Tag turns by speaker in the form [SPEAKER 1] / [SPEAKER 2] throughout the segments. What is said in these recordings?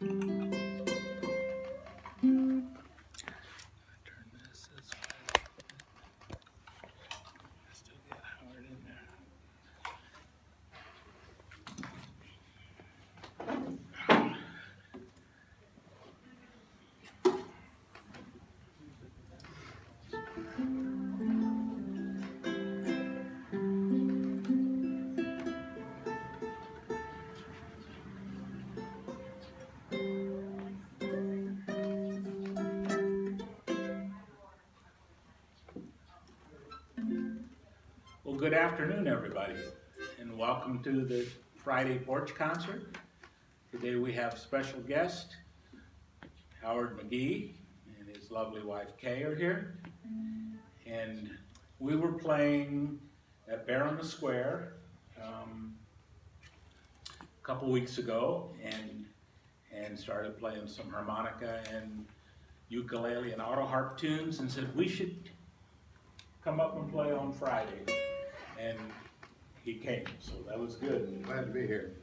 [SPEAKER 1] Turn this way. Still get Howard in there. Well, good afternoon, everybody, and welcome to the Friday Porch Concert. Today we have special guest, Howard McGhee, and his lovely wife, Kay, are here. And we were playing at Bear on the Square a couple weeks ago, and started playing some harmonica and ukulele and auto harp tunes, and said we should come up and play on Friday. And he came, so that was good.
[SPEAKER 2] Glad to be here.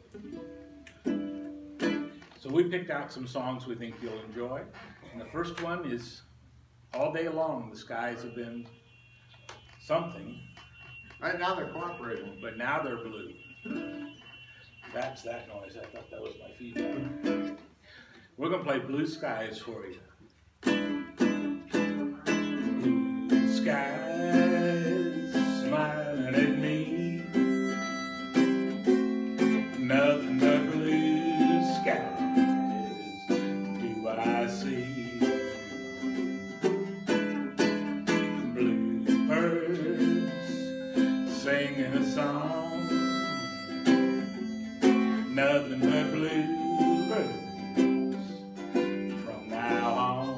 [SPEAKER 1] So we picked out some songs we think you'll enjoy. And the first one is All Day Long, the Skies Have Been Something.
[SPEAKER 2] Right now they're cooperating.
[SPEAKER 1] But now they're blue. That's that noise. I thought that was my feedback. We're going to play Blue Skies for you. Blue skies smiling at me, nothing but blue skies do what I see. Blue birds singing a song, nothing but blue birds from now on.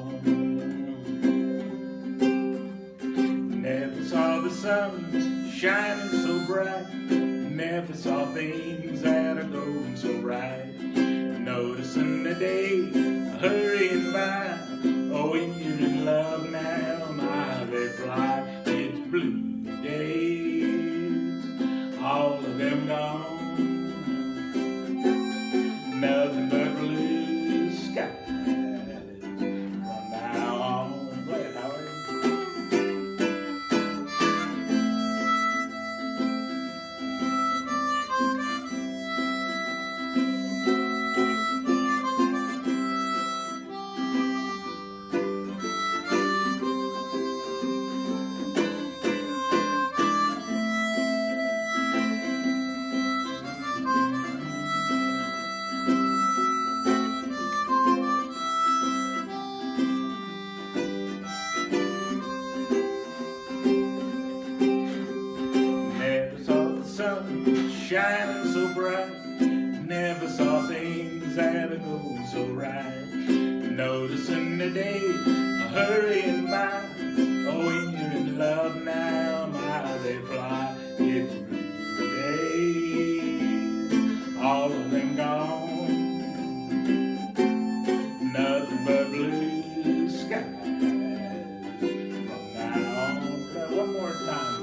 [SPEAKER 1] Never saw the sun shining so bright, never saw things that are going so right. Noticing the day hurrying by, oh, when you're in love now, my they fly. It's blue days, all of them gone, nothing but blue skies from now on. Play it, Howard. Never saw the sun shining so bright, never saw things that are going so right. Noticing the day hurrying by, oh, when you're in love now, my they fly. It's blue days, all of them gone, nothing but blue skies from now on. One more time.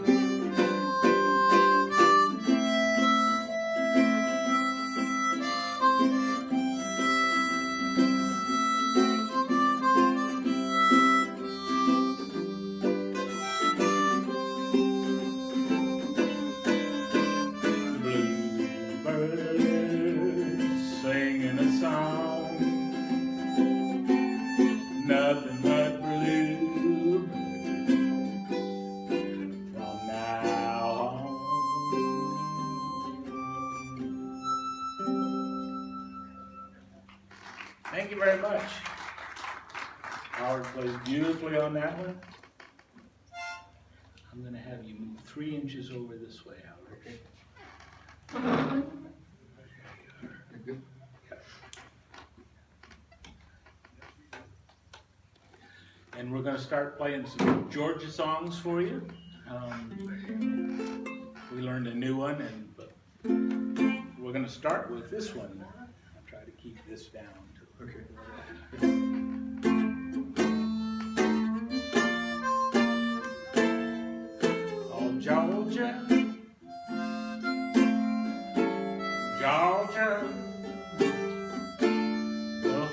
[SPEAKER 1] Bluebirds singing a song, nothing but bluebirds from now on. Thank you very much. Howard plays beautifully on that one. I'm going to have you move 3 inches over this way, Howard.
[SPEAKER 2] Okay.
[SPEAKER 1] And we're going to start playing some Georgia songs for you. We learned a new one, but we're going to start with this one. I'll try to keep this down.
[SPEAKER 2] Okay.
[SPEAKER 1] Oh, Georgia, Georgia, the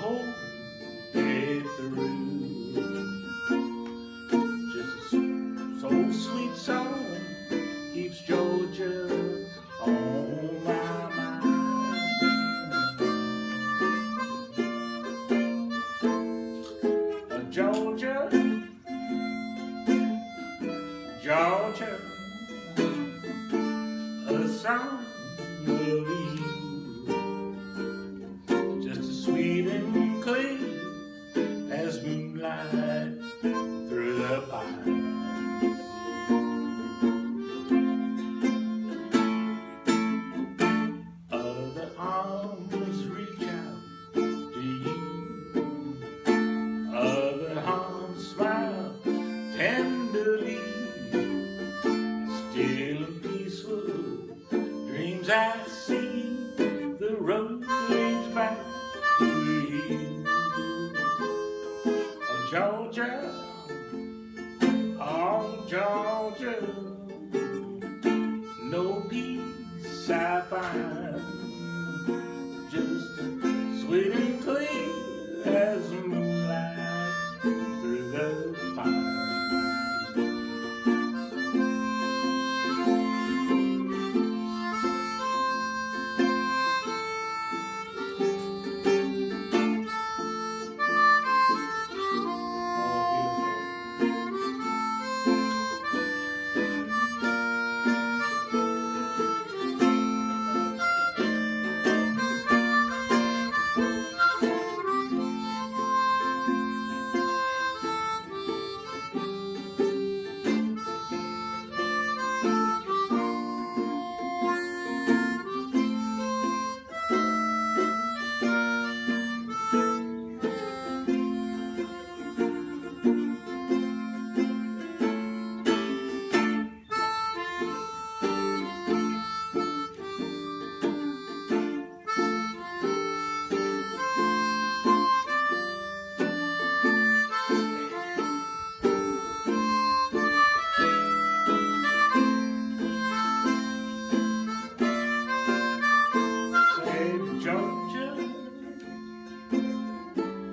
[SPEAKER 1] Georgia, a song of you, just as sweet and clear as moonlight through the pine. Other arms reach out to you, other arms smile tenderly. Still and peaceful dreams I see, the road leads back to you. Oh Georgia, oh Georgia, no peace I find, just sweet and clear as moonlight through the pine.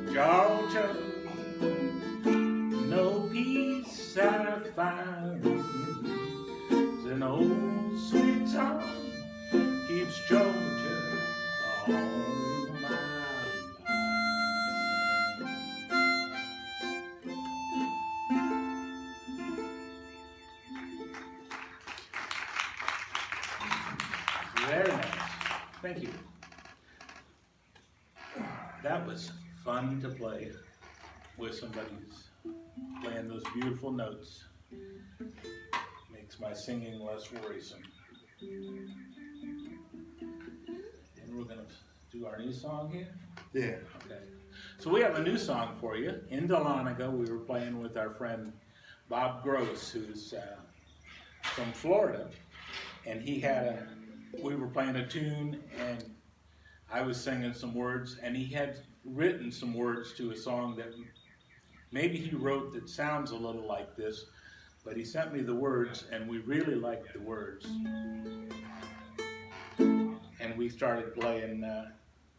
[SPEAKER 1] Georgia, no peace I find. An old sweet song keeps Georgia on my mind. Very nice. Thank you. That was fun to play with somebody who's playing those beautiful notes. Makes my singing less worrisome. And we're going to do our new song here?
[SPEAKER 2] Yeah.
[SPEAKER 1] Okay. So we have a new song for you. In Dahlonega, we were playing with our friend Bob Gross, who's from Florida. And we were playing a tune, and I was singing some words, and he had written some words to a song that maybe he wrote that sounds a little like this, but he sent me the words, and we really liked the words. And we started playing,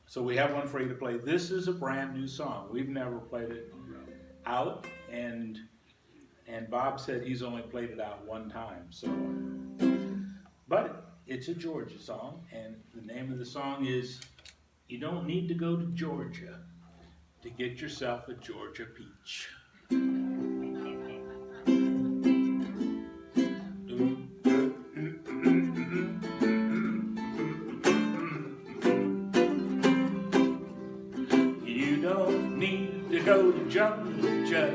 [SPEAKER 1] so we have one for you to play. This is a brand new song. We've never played it out, and Bob said he's only played it out one time, so. But it's a Georgia song, and the name of the song is You Don't Need to Go to Georgia to Get Yourself a Georgia Peach. You don't need to go to Georgia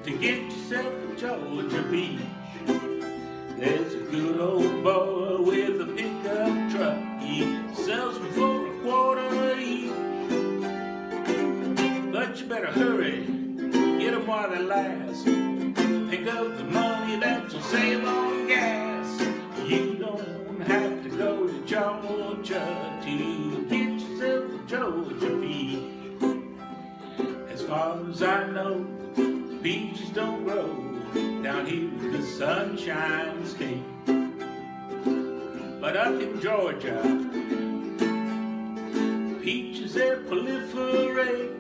[SPEAKER 1] to get yourself a Georgia peach. There's a good old boy with a pickup truck. He sells them for $1.25 each. But you better hurry, get them while they last. Think of the money that you'll save on gas. You don't have to go to Georgia to get yourself a Georgia peach. As far as I know, peaches don't grow down here in the Sunshine State. But up in Georgia, peaches they proliferate.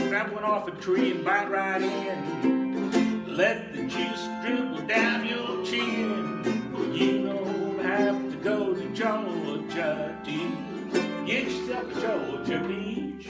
[SPEAKER 1] Grab one off a tree and bite right in. Let the juice dribble down your chin. You don't have to go to Georgia to get yourself a Georgia peach.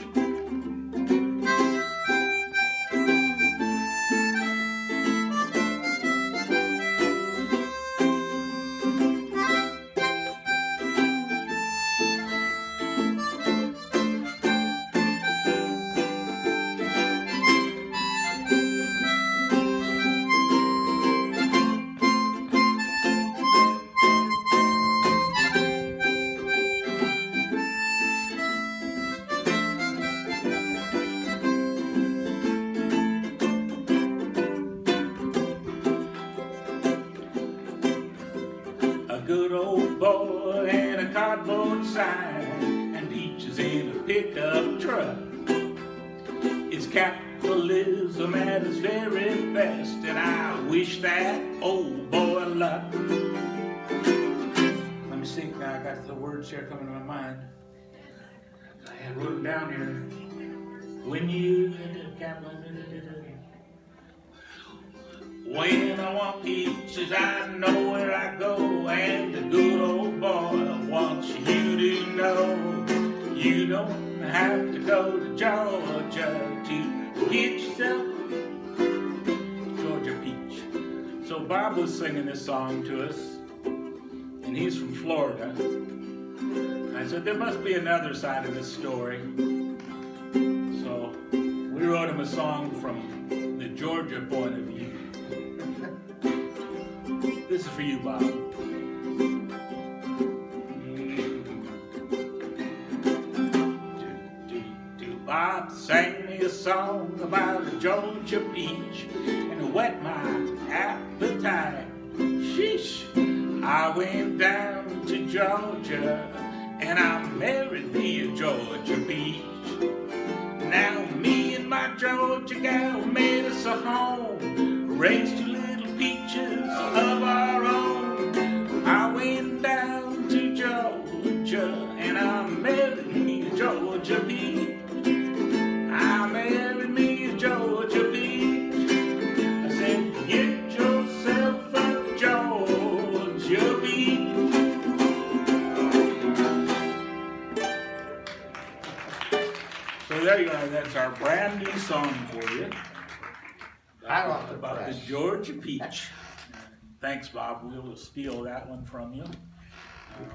[SPEAKER 1] cardboard sign and peaches in a pickup truck. It's capitalism at its very best, and I wish that old boy luck. Let me see, now I got the words here coming to my mind. I wrote them down here. When I want peaches, I know where I go, and the good old boy wants you to know you don't have to go to Georgia to get yourself Georgia peach. So Bob was singing this song to us, and he's from Florida. I said, there must be another side of this story. So we wrote him a song from the Georgia point of view. This is for you, Bob. Bob sang me a song about a Georgia peach, and it whet my appetite. Sheesh! I went down to Georgia, and I married me a Georgia peach. Now me and my Georgia gal made us a home, raised two little peaches of our own. I went down to Georgia, and I married me a Georgia peach. I married me a Georgia peach. I said, get yourself a Georgia peach. So there you are. That's our brand new song for you.
[SPEAKER 2] I love the
[SPEAKER 1] About the
[SPEAKER 2] press.
[SPEAKER 1] Georgia peach. Thanks, Bob. We'll steal that one from you.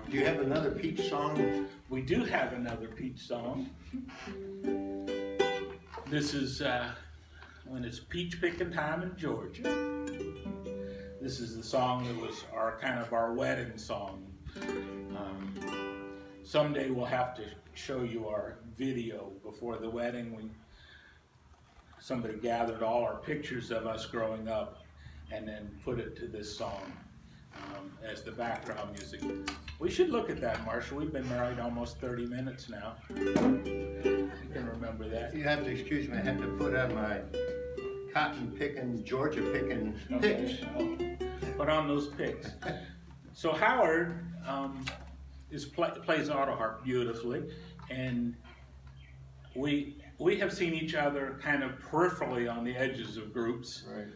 [SPEAKER 2] Do you have another peach song?
[SPEAKER 1] We do have another peach song. This is when it's peach picking time in Georgia. This is the song that was our wedding song. Someday we'll have to show you our video before the wedding. Somebody gathered all our pictures of us growing up and then put it to this song as the background music. We should look at that, Marshall. We've been married almost 30 minutes now. You can remember that.
[SPEAKER 2] You have to excuse me, I have to put on my cotton picking, Georgia picking picks.
[SPEAKER 1] Okay. Put on those picks. So Howard plays auto harp beautifully, and we have seen each other kind of peripherally on the edges of groups.
[SPEAKER 2] Right.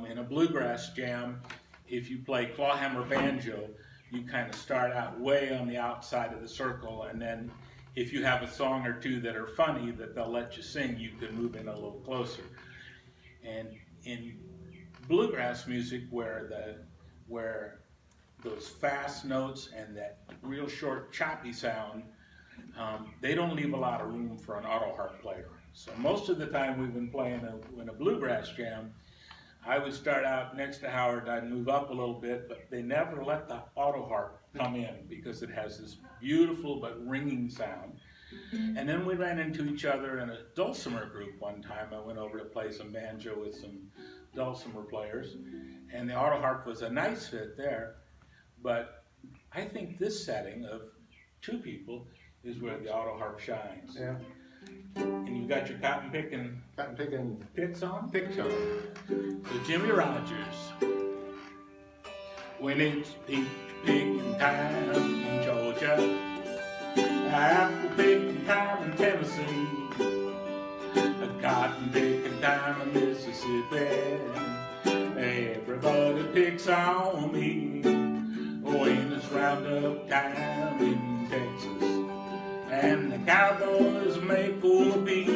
[SPEAKER 1] In a bluegrass jam, if you play clawhammer banjo, you kind of start out way on the outside of the circle, and then if you have a song or two that are funny that they'll let you sing, you can move in a little closer. And in bluegrass music, where those fast notes and that real short choppy sound, they don't leave a lot of room for an auto harp player. So most of the time we've been playing in a bluegrass jam, I would start out next to Howard, I'd move up a little bit, but they never let the auto harp come in because it has this beautiful but ringing sound. And then we ran into each other in a dulcimer group one time. I went over to play some banjo with some dulcimer players, and the auto harp was a nice fit there, but I think this setting of two people is where the auto harp shines.
[SPEAKER 2] Yeah.
[SPEAKER 1] And you got your cotton picking picks on?
[SPEAKER 2] Picks on.
[SPEAKER 1] So Jimmy Rogers. When it's peach picking time in Georgia, apple picking time in Tennessee, a cotton picking time in Mississippi, everybody picks on me. When it's roundup time in Texas, and the cowboys make a beat,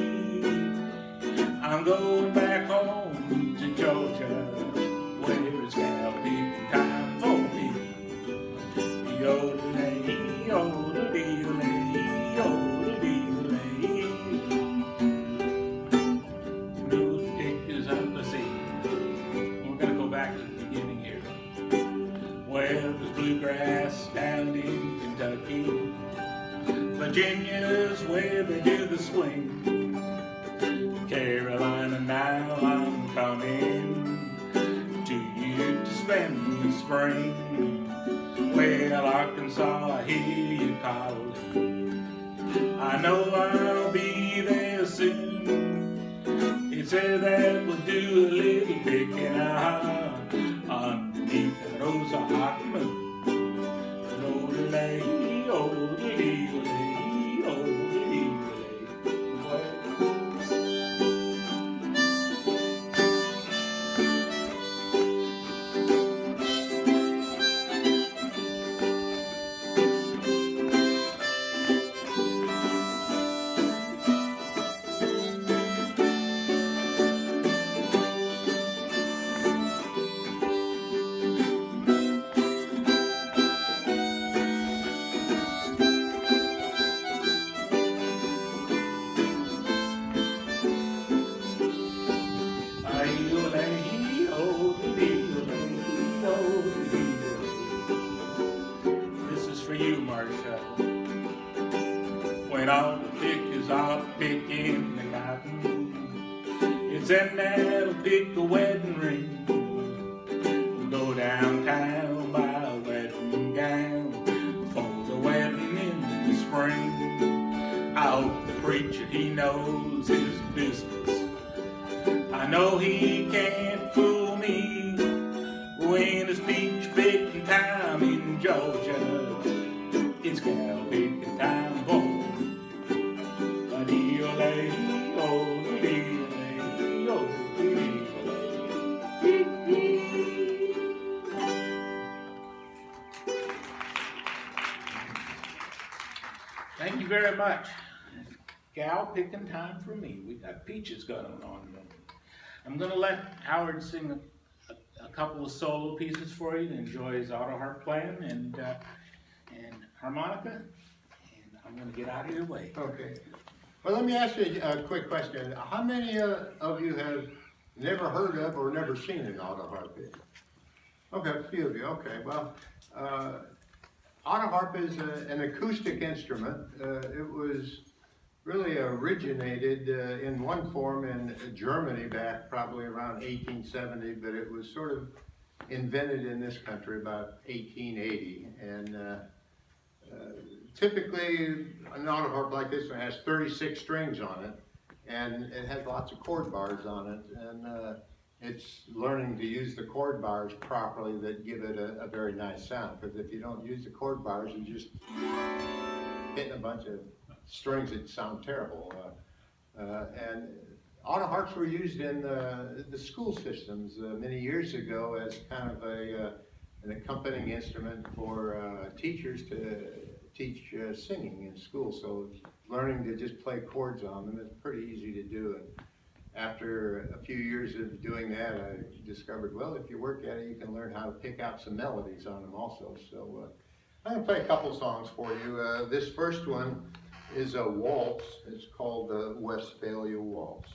[SPEAKER 1] I'm going back home to Georgia, where it's cow picking time for me. Yodelay, yodelay, yodelay. Those pictures up the sea. We're gonna go back to the beginning here. Well, there's bluegrass down in Kentucky. Virginia's where they do the swing. Carolina, now I'm coming to you to spend the spring. Well, Arkansas, I hear you calling. I know I'll be there soon. It says that we'll do a little picking out underneath the rose of hot moon. Oh-de-lay, oh-de-lay, oh-de-lay. This is for you, Marshall. When all the pickers are picking the cotton, it's them that'll pick a wedding ring. We'll go downtown, buy a wedding gown for the wedding in the spring. I hope the preacher, he knows his business. I know he can't fool me when it's peach picking time in Georgia. It's cow picking time for a-dee-o-lay, oh-dee-o-lay, oh-dee-o-lay. Thank you very much. Gal picking time for me. We got peaches going on. I'm going to let Howard sing a couple of solo pieces for you to enjoy his auto harp playing and harmonica, and I'm going to get out of your way.
[SPEAKER 2] Okay. Well, let me ask you a quick question. How many of you have never heard of or never seen an auto harp? Okay, a few of you. Okay, well, auto harp is an acoustic instrument. It was really originated in one form in Germany back probably around 1870, but it was sort of invented in this country about 1880. And typically an auto harp like this one has 36 strings on it, and it has lots of chord bars on it, and it's learning to use the chord bars properly that give it a very nice sound, because if you don't use the chord bars, you're just hitting a bunch of strings that sound terrible. And auto harps were used in the school systems many years ago as kind of an accompanying instrument for teachers to teach singing in school. So learning to just play chords on them is pretty easy to do. And after a few years of doing that, I discovered, well, if you work at it, you can learn how to pick out some melodies on them also. So I'm going to play a couple songs for you. This first one is a waltz. It's called the Westphalia Waltz.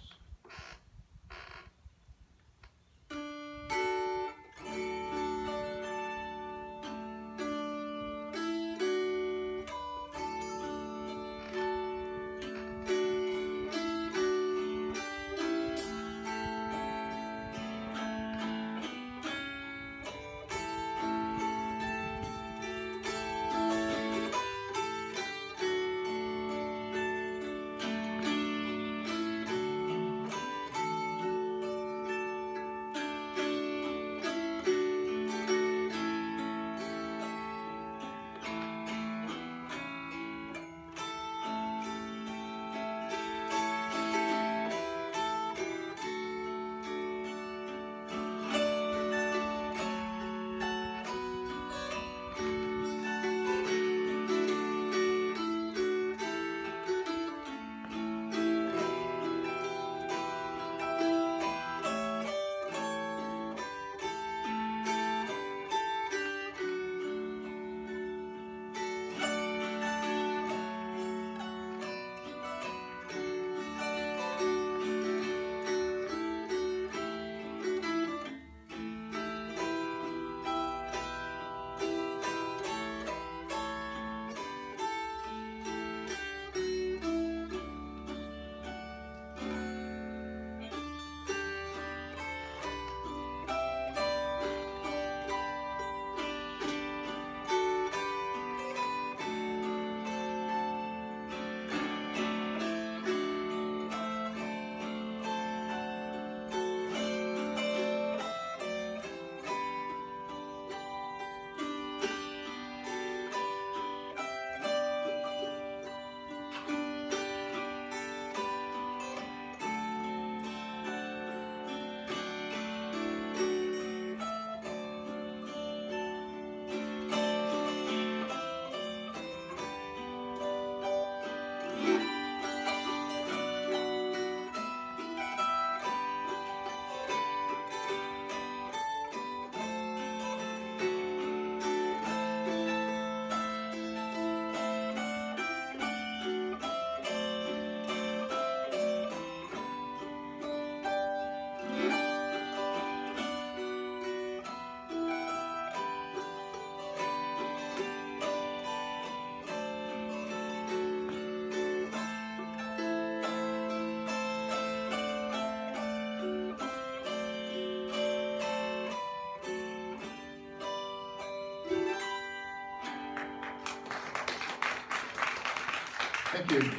[SPEAKER 2] Thank you.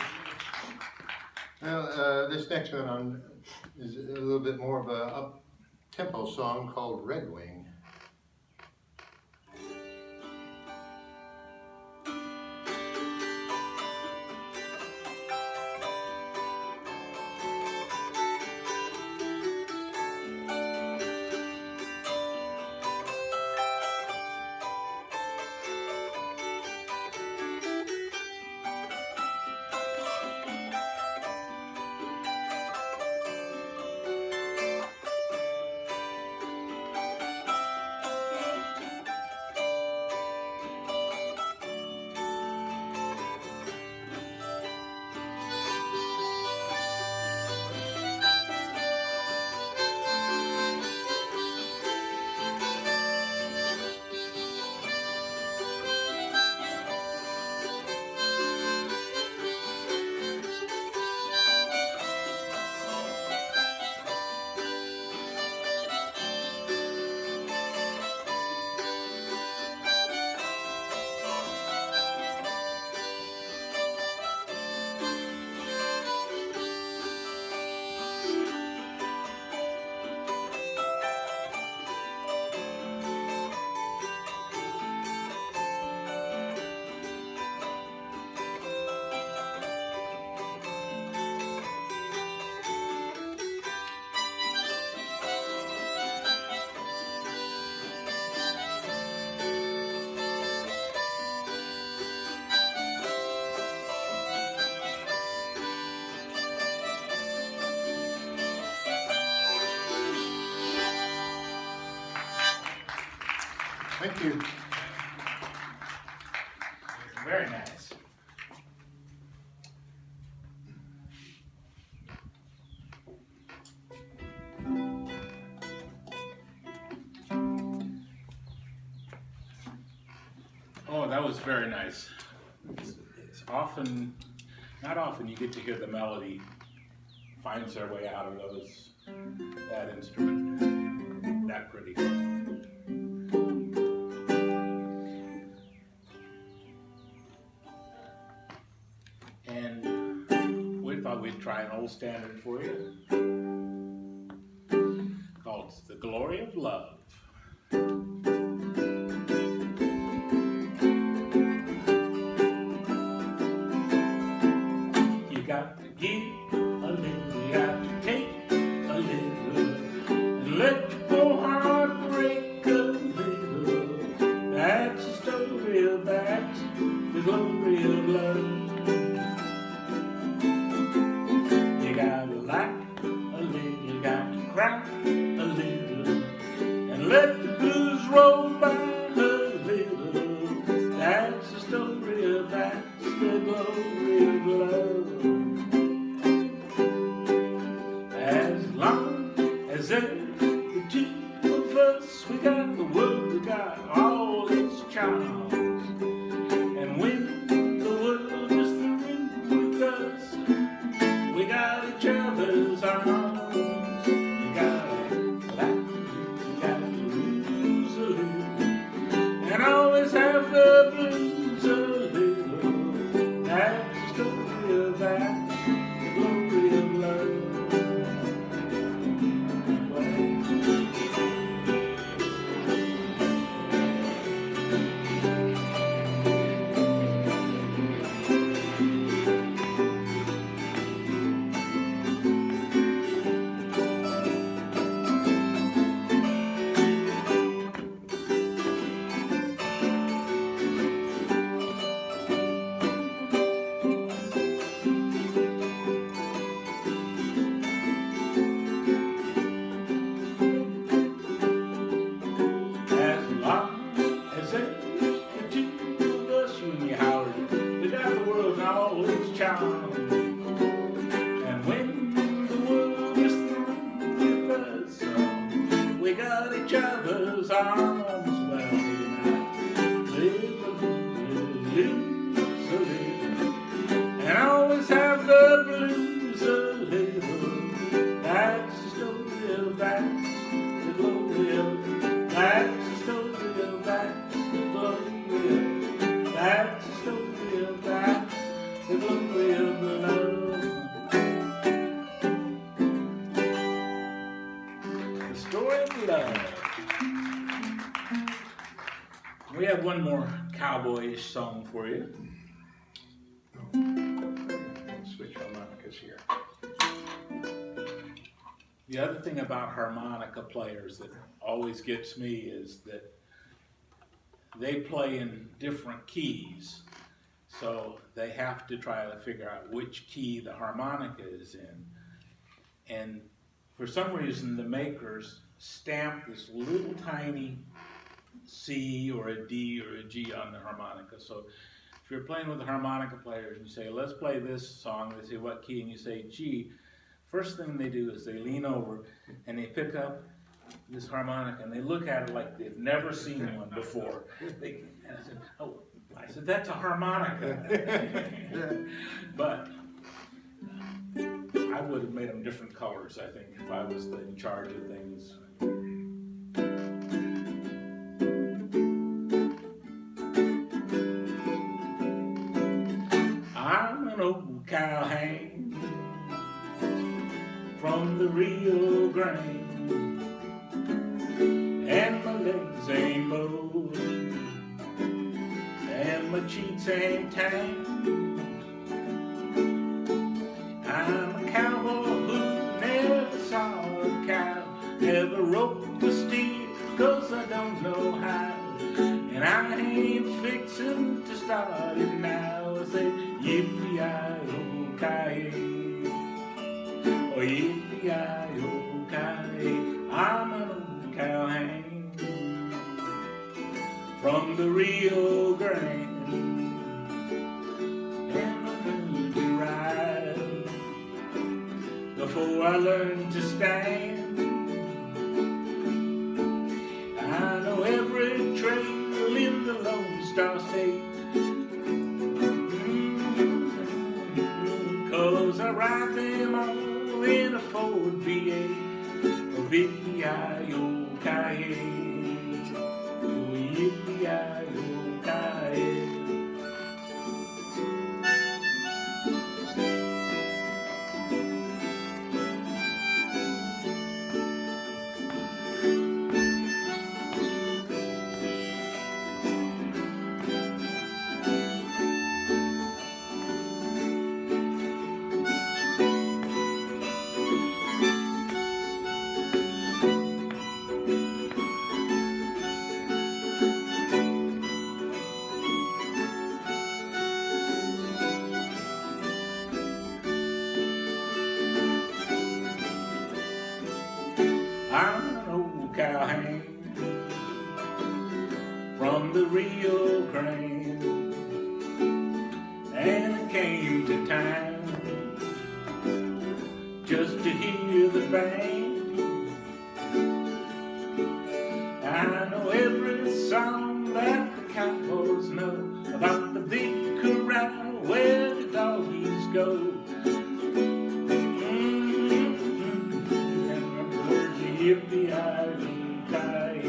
[SPEAKER 2] Well, this next one is a little bit more of a up-tempo song called Red Wing. Thank you.
[SPEAKER 1] Very nice. Oh, that was very nice. It's often, not often, you get to hear the melody finds their way out of that instrument that pretty. And we thought we'd try an old standard for you called The Glory of Love. You got to give a little, you got to take a little, and let your heart break a little. That's the story of that's the glory of love. You gotta laugh a little, you got to cry a little, and let the blues roll by a little. That's the story of that's the glory of love. As long as there's the two of us, we got the world, we got all its charms. And when the world is through with us, we got each other's arms. You gotta laugh, you gotta lose a little, and always have the blues a little. That's the story of that, the glory of love. As long as there's the two of us, you and me, Howard, we got the world and all its charms. And when the world is through with us, we got each other's arms. Well, maybe not live a little, lose a little, and always have the blues a little. That's the story of that's the glory of. That's the story of that's the glory of. That's the story of that's the glory of. We have one more cowboyish song for you.
[SPEAKER 2] Switch harmonicas here.
[SPEAKER 1] The other thing about harmonica players that always gets me is that they play in different keys. So they have to try to figure out which key the harmonica is in. And for some reason, the makers stamp this little tiny C or a D or a G on the harmonica. So if you're playing with a harmonica player and you say, let's play this song, they say, what key? And you say G. First thing they do is they lean over and they pick up this harmonica and they look at it like they've never seen one before. And I said, that's a harmonica. But I would have made them different colors, I think, if I was in charge of things. I'm an old cowhand from the Rio Grande, and my legs ain't bowed, and my cheeks ain't tanned. I'm a cowboy who never saw a cow, never roped a steer, 'cause I don't know how, and I ain't fixin' to start it now. I say, yippee-yi-yo-ki-yay, oh yippee-yi-yo-ki-yay. I'm an old cowhand from the Rio Grande, and I learned to ride before I learned to stand. I know every trail in the Lone Star State, 'cause I ride them all in a Ford V8, oh yippee-yi-yo-ki-yay, oh yippee-yi-yo-ki-yay. I'm an old cowhand from the Rio Grande, and I came to town just to hear the band. I know every song that the cowboys know about the big corral where the doggies go. Yippee-yi-yo-ki-yay,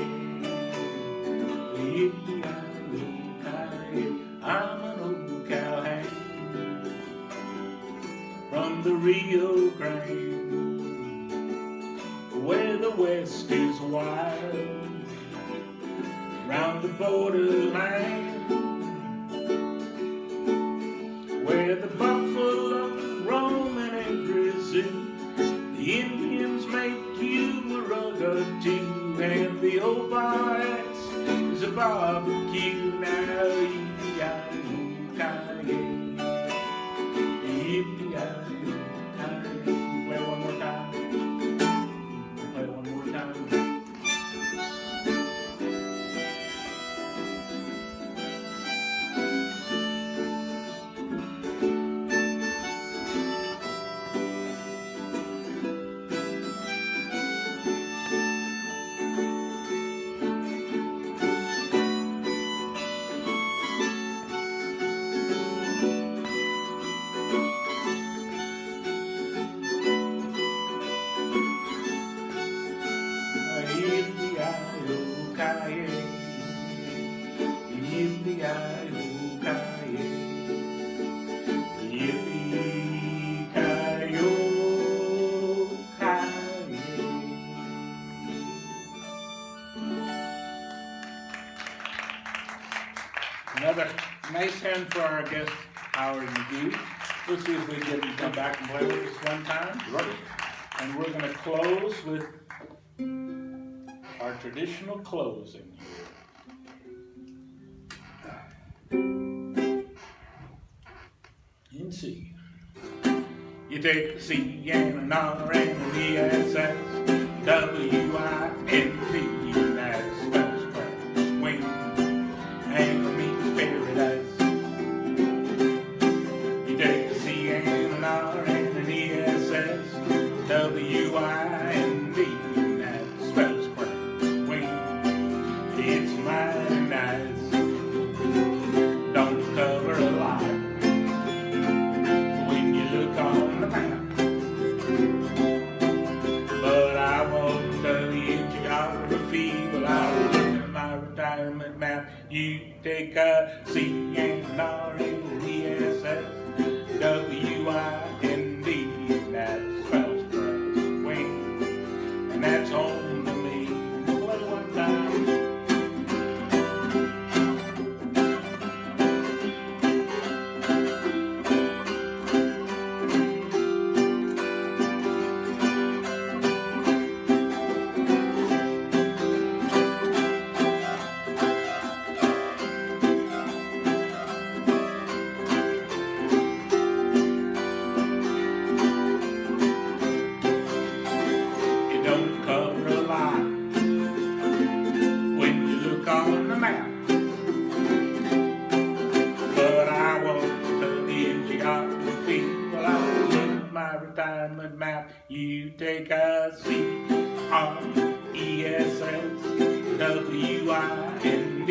[SPEAKER 1] yippee-yi-yo-ki-yay. I'm an old cowhand from the Rio Grande, where the West is wild, round the borderline, where the buffalo roam in every zoo. The Indians make you a rug or two, and the old bar is a barbecue. Now yippee-yi-yo-ki-yay, yippee-yi-yo-ki-yay. Play one more time. Play one more time. Another nice hand for our guest, Howard McGhee. Let's see if we can get him to come back and play with us one time.
[SPEAKER 2] Right.
[SPEAKER 1] And we're going to close with our traditional closing here. In C. You take the C and an R and an E S S W-I-N-D, that spells crash, swing, and means paradise. You take the C and an R and an E S S W-I-N-D, that spells crash, swing, it's mighty nice. Don't cover a lot when you look on the map. But I won't tell you in geography. Well, I'll look at my retirement map. You take a C and an R and an E-S-S W-I-N-D, that spells crash swing, and that's home to me. Play one time. Retirement map. You take a C-R-E-S-S W-I-N-D,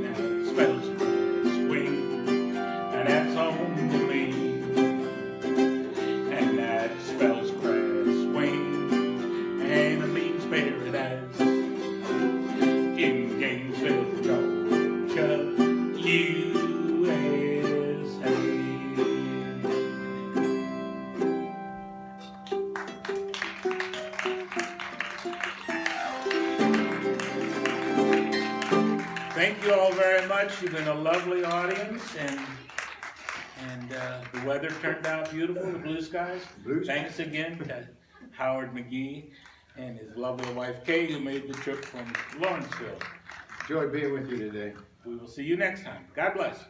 [SPEAKER 1] that spells swing, and that's home to me, and that spells crash swing, and it means paradise in Gainesville, Georgia, USA. Thank you all very much. You've been a lovely audience, and the weather turned out beautiful, the blue skies. Thanks again to Howard McGhee and his lovely wife Kay, who made the trip from Lawrenceville.
[SPEAKER 2] Enjoyed being with you today.
[SPEAKER 1] We will see you next time. God bless.